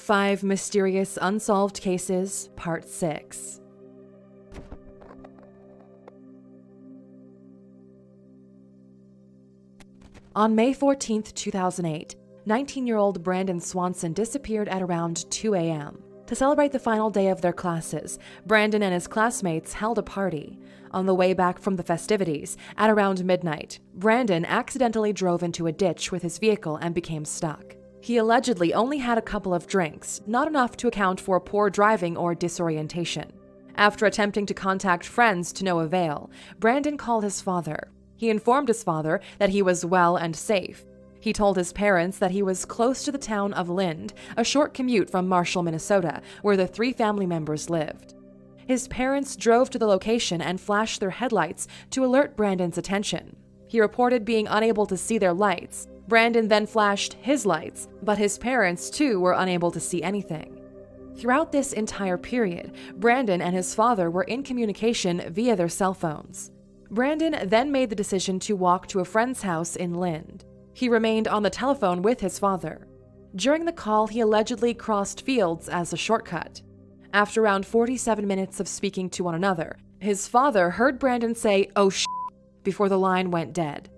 5 Mysterious Unsolved Cases, Part 6. On May 14, 2008, 19-year-old Brandon Swanson disappeared at around 2 a.m. To celebrate the final day of their classes, Brandon and his classmates held a party. On the way back from the festivities, at around midnight, Brandon accidentally drove into a ditch with his vehicle and became stuck. He allegedly only had a couple of drinks, not enough to account for poor driving or disorientation. After attempting to contact friends to no avail, Brandon called his father. He informed his father that he was well and safe. He told his parents that he was close to the town of Lind, a short commute from Marshall, Minnesota, where the 3 family members lived. His parents drove to the location and flashed their headlights to alert Brandon's attention. He reported being unable to see their lights. Brandon then flashed his lights, but his parents, too, were unable to see anything. Throughout this entire period, Brandon and his father were in communication via their cell phones. Brandon then made the decision to walk to a friend's house in Lind. He remained on the telephone with his father. During the call, he allegedly crossed fields as a shortcut. After around 47 minutes of speaking to one another, his father heard Brandon say, "Oh sh*," before the line went dead.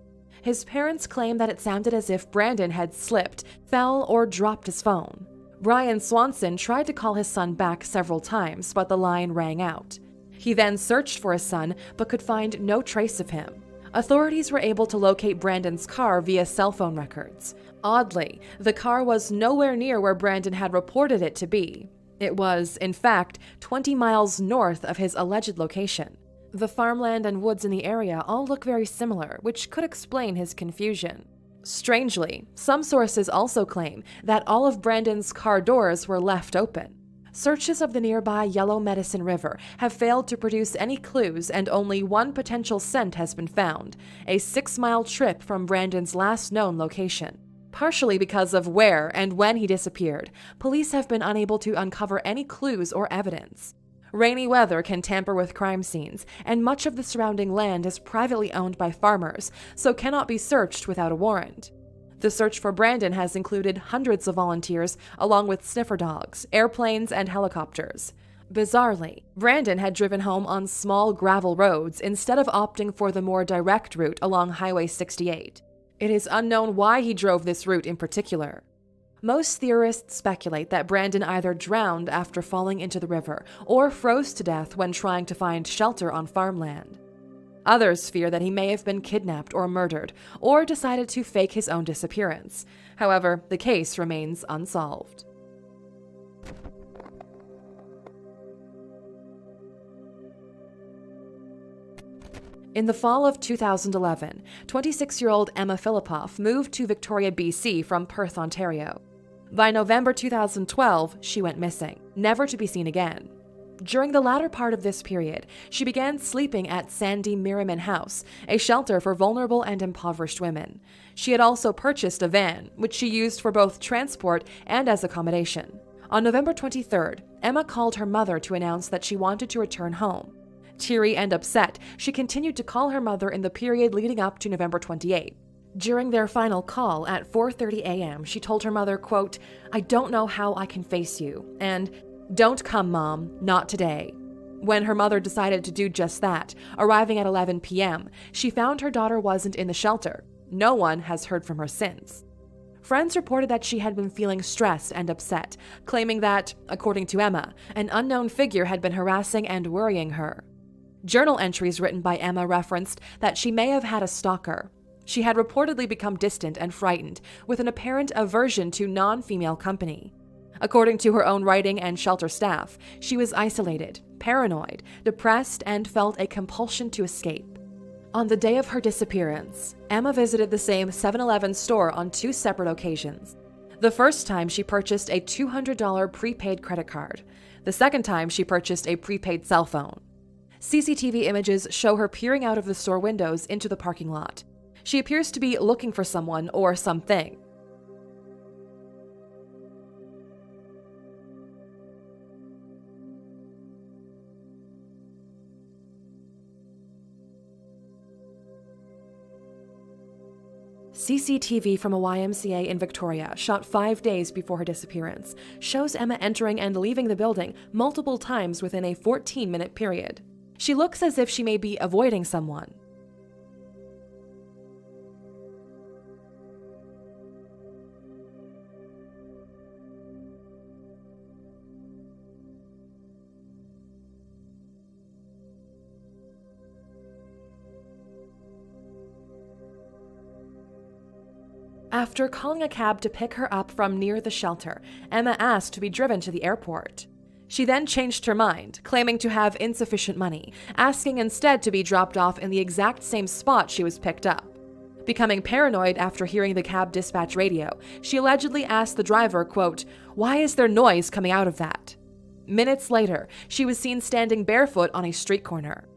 His parents claim that it sounded as if Brandon had slipped, fell, or dropped his phone. Brian Swanson tried to call his son back several times, but the line rang out. He then searched for his son, but could find no trace of him. Authorities were able to locate Brandon's car via cell phone records. Oddly, the car was nowhere near where Brandon had reported it to be. It was, in fact, 20 miles north of his alleged location. The farmland and woods in the area all look very similar, which could explain his confusion. Strangely, some sources also claim that all of Brandon's car doors were left open. Searches of the nearby Yellow Medicine River have failed to produce any clues, and only one potential scent has been found, a 6-mile trip from Brandon's last known location. Partially because of where and when he disappeared, police have been unable to uncover any clues or evidence. Rainy weather can tamper with crime scenes, and much of the surrounding land is privately owned by farmers, so cannot be searched without a warrant. The search for Brandon has included hundreds of volunteers, along with sniffer dogs, airplanes, and helicopters. Bizarrely, Brandon had driven home on small gravel roads instead of opting for the more direct route along Highway 68. It is unknown why he drove this route in particular. Most theorists speculate that Brandon either drowned after falling into the river or froze to death when trying to find shelter on farmland. Others fear that he may have been kidnapped or murdered, or decided to fake his own disappearance. However, the case remains unsolved. In the fall of 2011, 26-year-old Emma Philippoff moved to Victoria, BC from Perth, Ontario. By November 2012, she went missing, never to be seen again. During the latter part of this period, she began sleeping at Sandy Merriman House, a shelter for vulnerable and impoverished women. She had also purchased a van, which she used for both transport and as accommodation. On November 23rd, Emma called her mother to announce that she wanted to return home. Teary and upset, she continued to call her mother in the period leading up to November 28th. During their final call at 4:30 a.m., she told her mother, quote, "I don't know how I can face you," and "Don't come, Mom, not today." When her mother decided to do just that, arriving at 11 p.m., she found her daughter wasn't in the shelter. No one has heard from her since. Friends reported that she had been feeling stressed and upset, claiming that, according to Emma, an unknown figure had been harassing and worrying her. Journal entries written by Emma referenced that she may have had a stalker. She had reportedly become distant and frightened, with an apparent aversion to non-female company. According to her own writing and shelter staff, she was isolated, paranoid, depressed, and felt a compulsion to escape. On the day of her disappearance, Emma visited the same 7-Eleven store on 2 separate occasions. The first time she purchased a $200 prepaid credit card. The second time she purchased a prepaid cell phone. CCTV images show her peering out of the store windows into the parking lot. She appears to be looking for someone or something. CCTV from a YMCA in Victoria, shot 5 days before her disappearance, shows Emma entering and leaving the building multiple times within a 14-minute period. She looks as if she may be avoiding someone. After calling a cab to pick her up from near the shelter, Emma asked to be driven to the airport. She then changed her mind, claiming to have insufficient money, asking instead to be dropped off in the exact same spot she was picked up. Becoming paranoid after hearing the cab dispatch radio, she allegedly asked the driver, quote, "Why is there noise coming out of that?" Minutes later, she was seen standing barefoot on a street corner.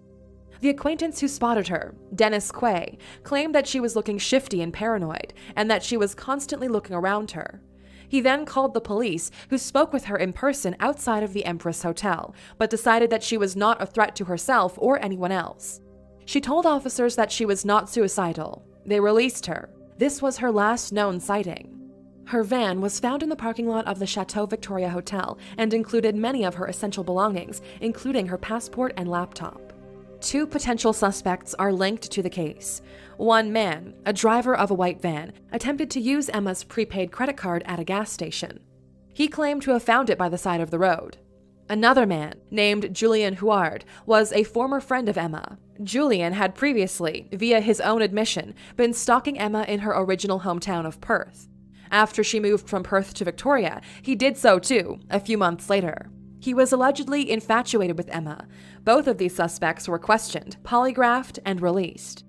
The acquaintance who spotted her, Dennis Quay, claimed that she was looking shifty and paranoid, and that she was constantly looking around her. He then called the police, who spoke with her in person outside of the Empress Hotel, but decided that she was not a threat to herself or anyone else. She told officers that she was not suicidal. They released her. This was her last known sighting. Her van was found in the parking lot of the Chateau Victoria Hotel and included many of her essential belongings, including her passport and laptop. 2 potential suspects are linked to the case. One man, a driver of a white van, attempted to use Emma's prepaid credit card at a gas station. He claimed to have found it by the side of the road. Another man, named Julien Huard, was a former friend of Emma. Julien had previously, via his own admission, been stalking Emma in her original hometown of Perth. After she moved from Perth to Victoria, he did so too, a few months later. He was allegedly infatuated with Emma. Both of these suspects were questioned, polygraphed, and released.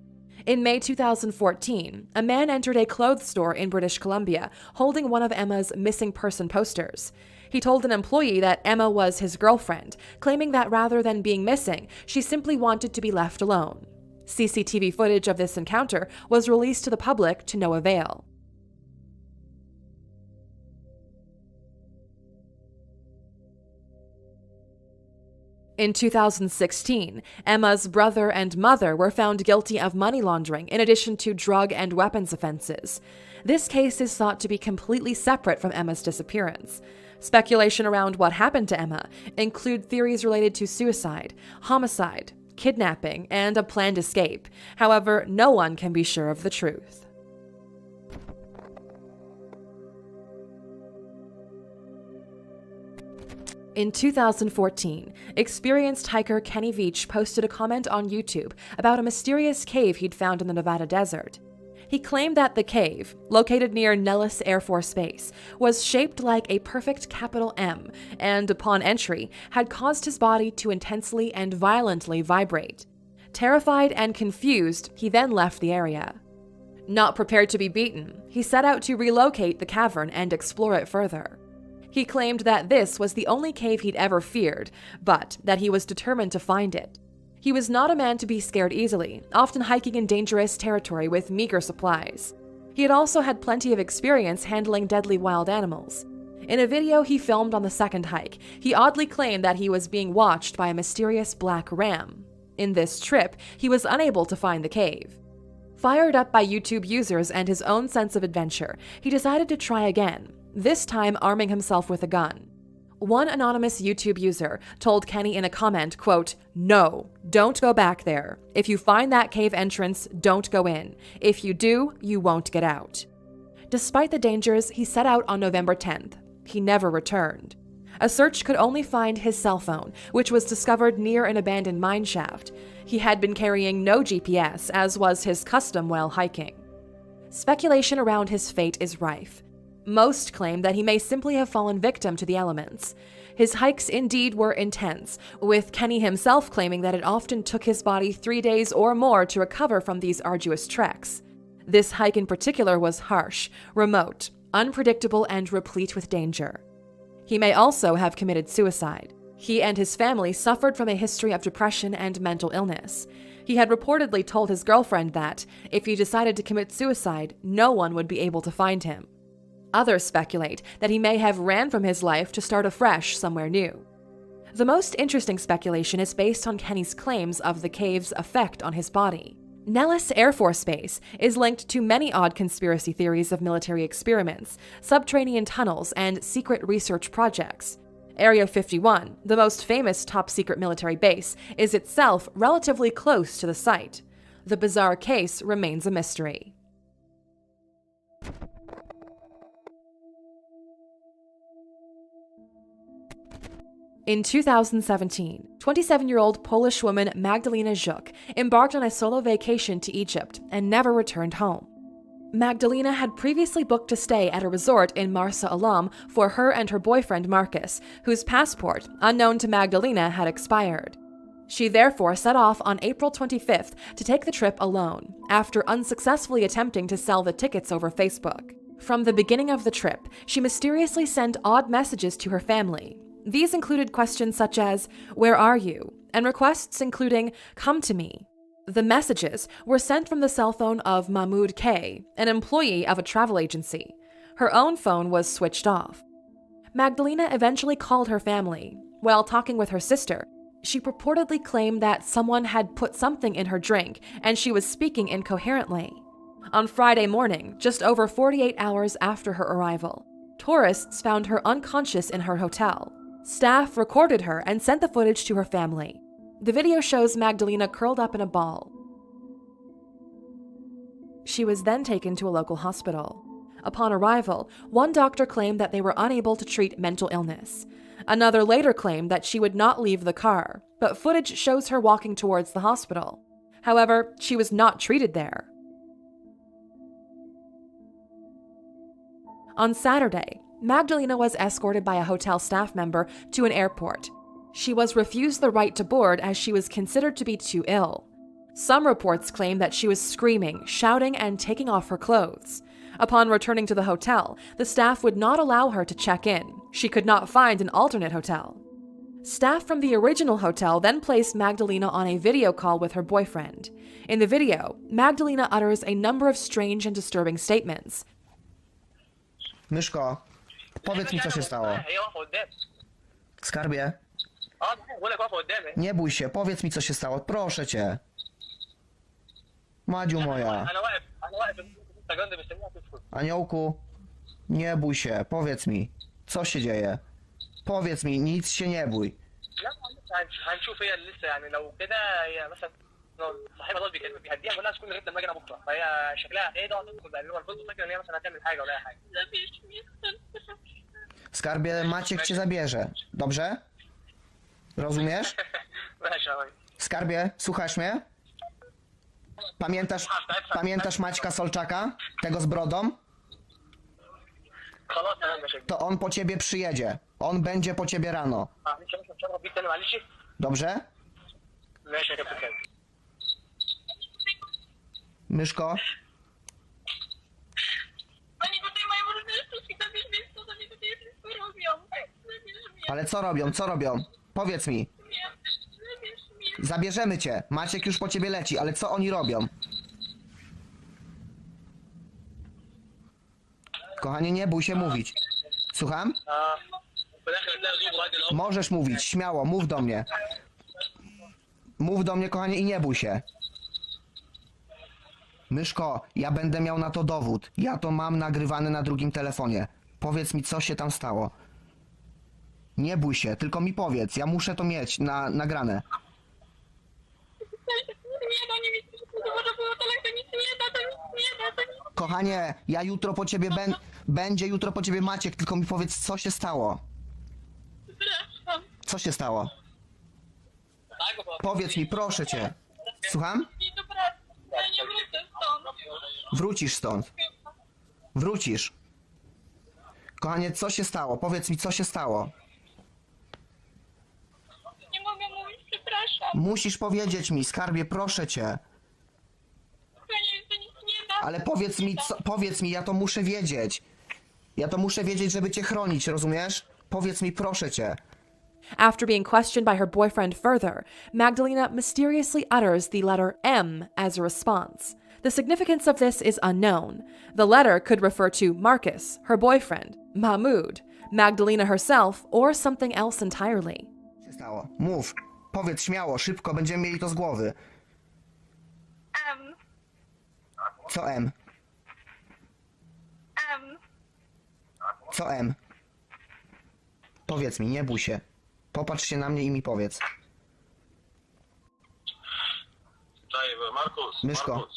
In May 2014, a man entered a clothes store in British Columbia holding one of Emma's missing person posters. He told an employee that Emma was his girlfriend, claiming that rather than being missing, she simply wanted to be left alone. CCTV footage of this encounter was released to the public to no avail. In 2016, Emma's brother and mother were found guilty of money laundering in addition to drug and weapons offenses. This case is thought to be completely separate from Emma's disappearance. Speculation around what happened to Emma include theories related to suicide, homicide, kidnapping, and a planned escape. However, no one can be sure of the truth. In 2014, experienced hiker Kenny Veach posted a comment on YouTube about a mysterious cave he'd found in the Nevada desert. He claimed that the cave, located near Nellis Air Force Base, was shaped like a perfect capital M and, upon entry, had caused his body to intensely and violently vibrate. Terrified and confused, he then left the area. Not prepared to be beaten, he set out to relocate the cavern and explore it further. He claimed that this was the only cave he'd ever feared, but that he was determined to find it. He was not a man to be scared easily, often hiking in dangerous territory with meager supplies. He had also had plenty of experience handling deadly wild animals. In a video he filmed on the second hike, he oddly claimed that he was being watched by a mysterious black ram. In this trip, he was unable to find the cave. Fired up by YouTube users and his own sense of adventure, he decided to try again, this time arming himself with a gun. One anonymous YouTube user told Kenny in a comment, quote, "No, don't go back there. If you find that cave entrance, don't go in. If you do, you won't get out." Despite the dangers, he set out on November 10th. He never returned. A search could only find his cell phone, which was discovered near an abandoned mine shaft. He had been carrying no GPS, as was his custom while hiking. Speculation around his fate is rife. Most claim that he may simply have fallen victim to the elements. His hikes indeed were intense, with Kenny himself claiming that it often took his body 3 days or more to recover from these arduous treks. This hike in particular was harsh, remote, unpredictable, and replete with danger. He may also have committed suicide. He and his family suffered from a history of depression and mental illness. He had reportedly told his girlfriend that, if he decided to commit suicide, no one would be able to find him. Others speculate that he may have ran from his life to start afresh somewhere new. The most interesting speculation is based on Kenny's claims of the cave's effect on his body. Nellis Air Force Base is linked to many odd conspiracy theories of military experiments, subterranean tunnels, and secret research projects. Area 51, the most famous top-secret military base, is itself relatively close to the site. The bizarre case remains a mystery. In 2017, 27-year-old Polish woman Magdalena Żuk embarked on a solo vacation to Egypt and never returned home. Magdalena had previously booked a stay at a resort in Marsa Alam for her and her boyfriend Marcus, whose passport, unknown to Magdalena, had expired. She therefore set off on April 25th to take the trip alone, after unsuccessfully attempting to sell the tickets over Facebook. From the beginning of the trip, she mysteriously sent odd messages to her family. These included questions such as, "Where are you?" and requests including, "Come to me." The messages were sent from the cell phone of Mahmoud K., an employee of a travel agency. Her own phone was switched off. Magdalena eventually called her family. While talking with her sister, she purportedly claimed that someone had put something in her drink and she was speaking incoherently. On Friday morning, just over 48 hours after her arrival, tourists found her unconscious in her hotel. Staff recorded her and sent the footage to her family. The video shows Magdalena curled up in a ball. She was then taken to a local hospital. Upon arrival, one doctor claimed that they were unable to treat mental illness. Another later claimed that she would not leave the car, but footage shows her walking towards the hospital. However, she was not treated there. On Saturday, Magdalena was escorted by a hotel staff member to an airport. She was refused the right to board as she was considered to be too ill. Some reports claim that she was screaming, shouting, and taking off her clothes. Upon returning to the hotel, the staff would not allow her to check in. She could not find an alternate hotel. Staff from the original hotel then placed Magdalena on a video call with her boyfriend. In the video, Magdalena utters a number of strange and disturbing statements. Myszko, powiedz mi, co się stało. Skarbie, nie bój się, powiedz mi, co się stało, proszę cię. Madziu moja. Aniołku, nie bój się, powiedz mi, co się dzieje. Powiedz mi, nic się nie bój. هنشوف هي لسه يعني لو كده هي مثلا صاحبها دول بيهديها كلها تكون لغايه لما اجي انا بكره فهي شكلها ايه ده تدخل بقى اللي هو الفندق فاكر ان هي مثلا هتعمل حاجه ولا اي حاجه. Skarbie, Maciek cię zabierze, dobrze? Rozumiesz? Skarbie, słuchasz mnie? Pamiętasz Maćka Solczaka? Tego z brodą? To on po ciebie przyjedzie. On będzie po ciebie rano. Dobrze? Myszko? Ale co robią? Co robią? Powiedz mi. Zabierzemy cię. Maciek już po ciebie leci, ale co oni robią? Kochanie, nie bój się mówić. Słucham? Możesz mówić, śmiało, mów do mnie. Mów do mnie, kochanie, i nie bój się. Myszko, ja będę miał na to dowód. Ja to mam nagrywane na drugim telefonie. Powiedz mi, co się tam stało. Nie bój się, tylko mi powiedz. Ja muszę to mieć nagrane. Kochanie, ja jutro po ciebie będzie jutro po ciebie Maciek, tylko mi powiedz, co się stało. Co się stało? Powiedz mi, proszę cię. Słucham? Wrócisz stąd. Wrócisz. Kochanie, co się stało? Powiedz mi, co się stało. Nie mogę mówić, przepraszam. Musisz powiedzieć mi, skarbie, proszę cię. To nic nie da. Ale powiedz mi, ja to muszę wiedzieć. Ja to muszę wiedzieć, żeby cię chronić, rozumiesz? Powiedz mi, proszę cię. After being questioned by her boyfriend further, Magdalena mysteriously utters the letter M as a response. The significance of this is unknown. The letter could refer to Marcus, her boyfriend, Mahmoud, Magdalena herself, or something else entirely. Co się stało? Mów. Powiedz śmiało, szybko, będziemy mieli to z głowy. Co M? Co M? Powiedz mi, nie bój się. Popatrz się na mnie i mi powiedz. Czaj, Markus. Myszko.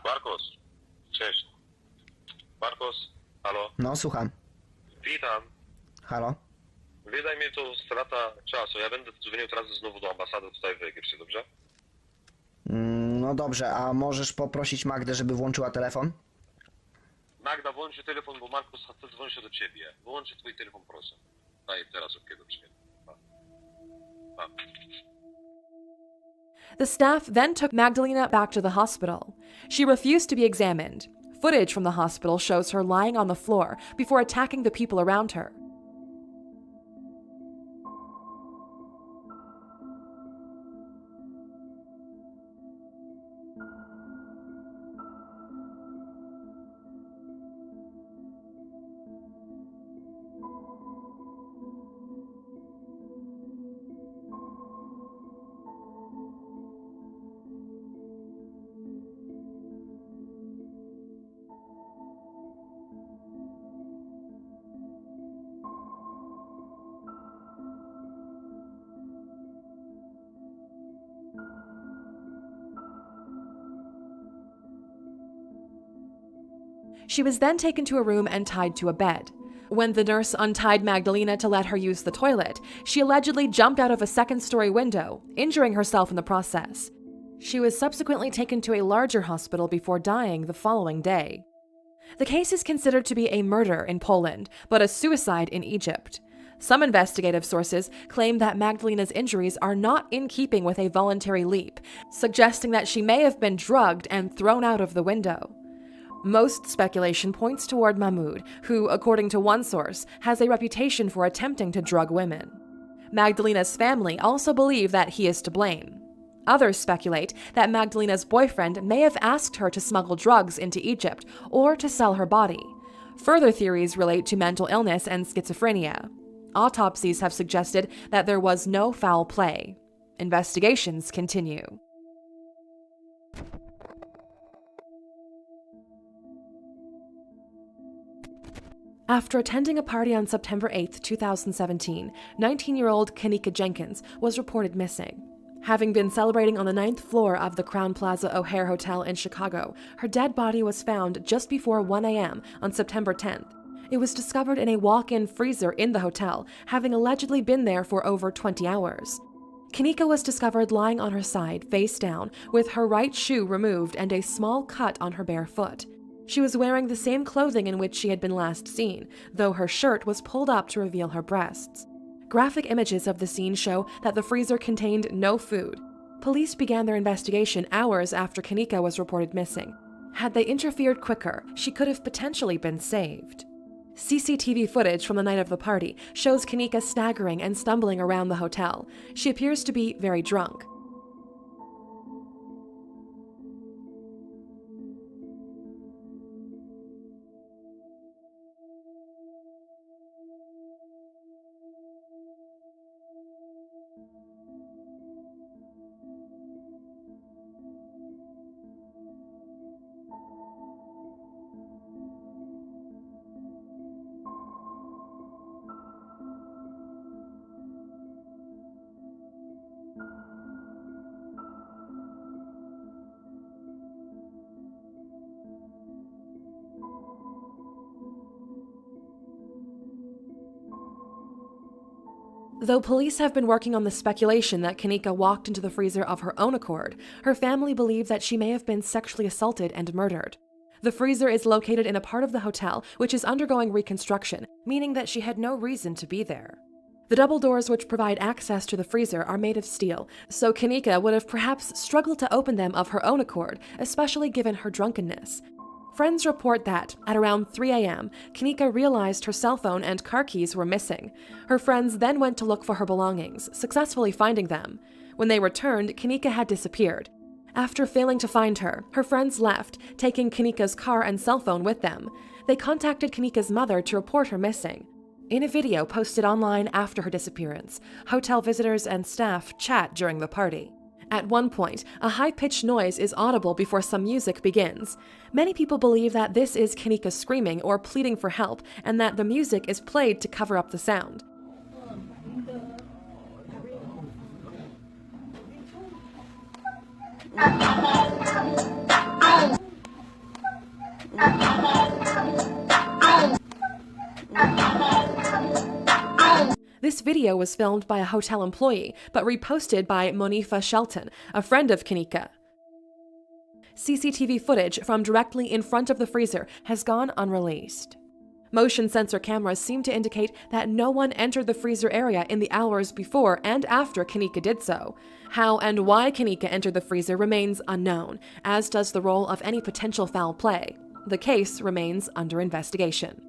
Markus. Cześć. Markus, halo. No, słucham. Witam. Halo? Wydaj mi to strata czasu. Ja będę dzwonił teraz znowu do ambasady tutaj w Egipcie, dobrze? No dobrze, a możesz poprosić Magdę, żeby włączyła telefon? Magda, włącz telefon, bo Markus chce dzwonić do ciebie. Włącz twój telefon, proszę. Daj teraz okej, do ciebie. Pa. The staff then took Magdalena back to the hospital. She refused to be examined. Footage from the hospital shows her lying on the floor before attacking the people around her. She was then taken to a room and tied to a bed. When the nurse untied Magdalena to let her use the toilet, she allegedly jumped out of a second-story window, injuring herself in the process. She was subsequently taken to a larger hospital before dying the following day. The case is considered to be a murder in Poland, but a suicide in Egypt. Some investigative sources claim that Magdalena's injuries are not in keeping with a voluntary leap, suggesting that she may have been drugged and thrown out of the window. Most speculation points toward Mahmoud, who, according to one source, has a reputation for attempting to drug women. Magdalena's family also believe that he is to blame. Others speculate that Magdalena's boyfriend may have asked her to smuggle drugs into Egypt or to sell her body. Further theories relate to mental illness and schizophrenia. Autopsies have suggested that there was no foul play. Investigations continue. After attending a party on September 8, 2017, 19-year-old Kanika Jenkins was reported missing. Having been celebrating on the 9th floor of the Crowne Plaza O'Hare Hotel in Chicago, her dead body was found just before 1 a.m. on September 10th. It was discovered in a walk-in freezer in the hotel, having allegedly been there for over 20 hours. Kanika was discovered lying on her side, face down, with her right shoe removed and a small cut on her bare foot. She was wearing the same clothing in which she had been last seen, though her shirt was pulled up to reveal her breasts. Graphic images of the scene show that the freezer contained no food. Police began their investigation hours after Kanika was reported missing. Had they interfered quicker, she could have potentially been saved. CCTV footage from the night of the party shows Kanika staggering and stumbling around the hotel. She appears to be very drunk. Though police have been working on the speculation that Kanika walked into the freezer of her own accord, her family believe that she may have been sexually assaulted and murdered. The freezer is located in a part of the hotel which is undergoing reconstruction, meaning that she had no reason to be there. The double doors which provide access to the freezer are made of steel, so Kanika would have perhaps struggled to open them of her own accord, especially given her drunkenness. Friends report that, at around 3 a.m., Kanika realized her cell phone and car keys were missing. Her friends then went to look for her belongings, successfully finding them. When they returned, Kanika had disappeared. After failing to find her, her friends left, taking Kanika's car and cell phone with them. They contacted Kanika's mother to report her missing. In a video posted online after her disappearance, hotel visitors and staff chat during the party. At one point, a high-pitched noise is audible before some music begins. Many people believe that this is Kanika screaming or pleading for help, and that the music is played to cover up the sound. This video was filmed by a hotel employee, but reposted by Monifa Shelton, a friend of Kanika. CCTV footage from directly in front of the freezer has gone unreleased. Motion sensor cameras seem to indicate that no one entered the freezer area in the hours before and after Kanika did so. How and why Kanika entered the freezer remains unknown, as does the role of any potential foul play. The case remains under investigation.